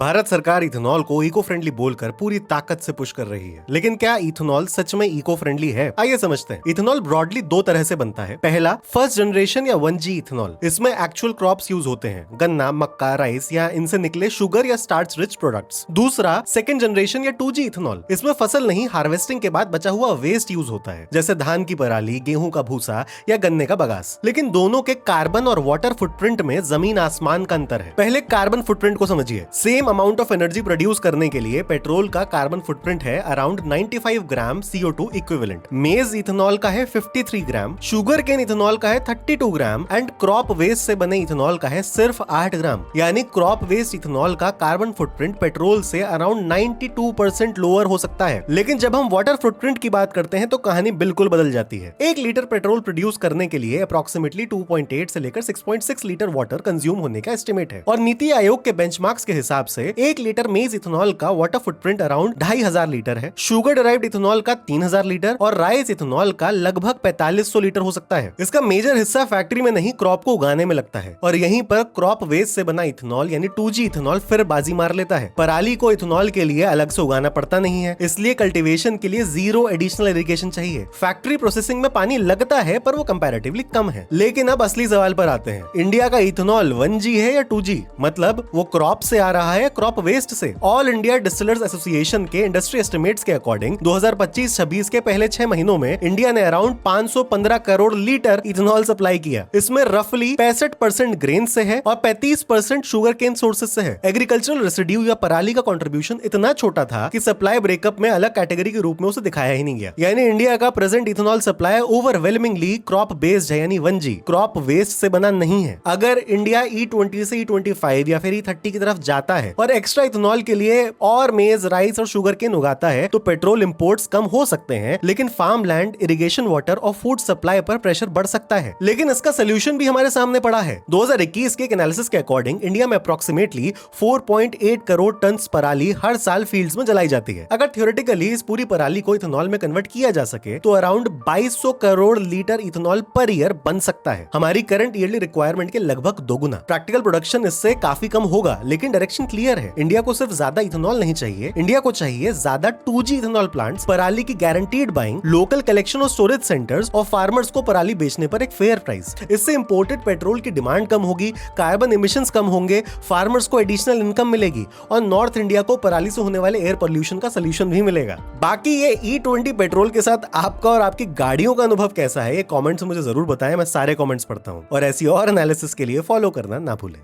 भारत सरकार इथेनॉल को eco friendly बोलकर पूरी ताकत से पुश कर रही है, लेकिन क्या इथेनॉल सच में इको फ्रेंडली है? आइए समझते हैं। इथेनॉल ब्रॉडली दो तरह से बनता है। पहला, फर्स्ट जनरेशन या 1G इथेनॉल। इसमें एक्चुअल क्रॉप्स यूज होते हैं, गन्ना, मक्का, राइस या इनसे निकले शुगर या स्टार्च रिच प्रोडक्ट्स। दूसरा, सेकंड जनरेशन या 2G इथेनॉल। इसमें फसल नहीं, हार्वेस्टिंग के बाद बचा हुआ वेस्ट यूज होता है, जैसे धान की पराली, गेहूं का भूसा या गन्ने का बगास। लेकिन दोनों के कार्बन और वाटर फुटप्रिंट में जमीन आसमान का अंतर है। पहले कार्बन फुटप्रिंट को समझिए। Same amount of energy produce करने के लिए पेट्रोल का कार्बन फुटप्रिंट है अराउंड 95 ग्राम CO2 इक्विवेलेंट। मेज इथेनॉल का है 53 ग्राम, शुगर केन इथेनॉल का है 32 ग्राम एंड क्रॉप वेस्ट से बने इथेनॉल का है सिर्फ 8 ग्राम। यानी क्रॉप वेस्ट इथेनॉल का कार्बन फुटप्रिंट पेट्रोल से अराउंड 92% लोअर हो सकता है। लेकिन जब हम वाटर फुटप्रिंट की बात करते हैं तो कहानी बिल्कुल बदल जाती है। 1 लीटर पेट्रोल प्रोड्यूस करने के लिए अप्रोक्सीमेटली 2.8 से लेकर 6.6 लीटर वाटर कंज्यूम होने का एस्टिमेट है। और नीति आयोग के बेंचमार्क्स के हिसाब से 1 लीटर मेज इथेनॉल का वाटर फुटप्रिंट अराउंड 2500 लीटर है, शुगर डिराइव्ड इथेनॉल का 3000 लीटर और राइस इथेनॉल का लगभग 4500 लीटर हो सकता है। इसका मेजर हिस्सा फैक्ट्री में नहीं, क्रॉप को उगाने में लगता है और यहीं पर क्रॉप वेस्ट से बना इथेनॉल यानी 2G इथेनॉल फिर बाजी मार लेता है। पराली को इथेनॉल के लिए अलग से उगाना पड़ता नहीं है, इसलिए कल्टीवेशन के लिए जीरो एडिशनल इरिगेशन चाहिए। फैक्ट्री प्रोसेसिंग में पानी लगता है पर वो कंपैरेटिवली कम है। लेकिन अब असली सवाल पर आते हैं, इंडिया का इथेनॉल 1G है या 2G? मतलब वो क्रॉप से आ रहा है, क्रॉप वेस्ट से। ऑल इंडिया डिस्टिलर्स एसोसिएशन के इंडस्ट्री एस्टिमेट्स के अकॉर्डिंग 2025-26 के पहले 6 महीनों में इंडिया ने around 515 crore litre ethanol supply किया। इसमें रफली 65% ग्रेन से है और 35% शुगर केन सोर्सेज से है। एग्रीकल्चरल रेसिड्यू या पराली का कंट्रीब्यूशन इतना छोटा था कि सप्लाई ब्रेकअप में अलग कैटेगरी के रूप में उसे दिखाया ही नहीं गया। यानी इंडिया का present ethanol supply overwhelmingly crop based है, यानी 1G, क्रॉप वेस्ट से बना नहीं है। अगर इंडिया E20 से E25 या फिर E30 की तरफ जाता है और एक्स्ट्रा इथेनॉल के लिए और मेज, राइस और शुगर केन उगाता है तो पेट्रोल इंपोर्ट्स कम हो सकते हैं, लेकिन फार्म लैंड, इरिगेशन वाटर और फूड सप्लाई पर प्रेशर बढ़ सकता है। लेकिन इसका सोल्यूशन भी हमारे सामने पड़ा है। 2021 के एनालिसिस के अकॉर्डिंग इंडिया में अप्रोक्सीमेटली 4.8 करोड़ टन पराली हर साल फील्ड्स में जलाई जाती है। अगर थ्योरेटिकली इस पूरी पराली को इथेनॉल में कन्वर्ट किया जा सके तो around 2200 crore litre ethanol per year बन सकता है, हमारी करंट ईयरली रिक्वायरमेंट के लगभग दोगुना। प्रैक्टिकल प्रोडक्शन इससे काफी कम होगा, लेकिन डायरेक्शन क्लियर है। इंडिया को सिर्फ ज्यादा इथेनॉल नहीं चाहिए, इंडिया को चाहिए ज्यादा 2G इथेनॉल प्लांट्स, पराली की गारंटीड बाइंग, लोकल कलेक्शन और स्टोरेज सेंटर्स और फार्मर्स को पराली बेचने पर एक फेयर प्राइस। इससे इंपोर्टेड पेट्रोल की डिमांड कम होगी, कार्बन इमिशंस कम होंगे, फार्मर्स को एडिशनल इनकम मिलेगी और नॉर्थ इंडिया को पराली से होने वाले एयर पोल्यूशन का सोल्यूशन भी मिलेगा। बाकी ये E20 पेट्रोल के साथ आपका और आपकी गाड़ियों का अनुभव कैसा है, ये कमेंट्स में मुझे जरूर बताएं। मैं सारे कमेंट्स पढ़ता हूं और ऐसी और एनालिसिस के लिए फॉलो करना ना भूलें।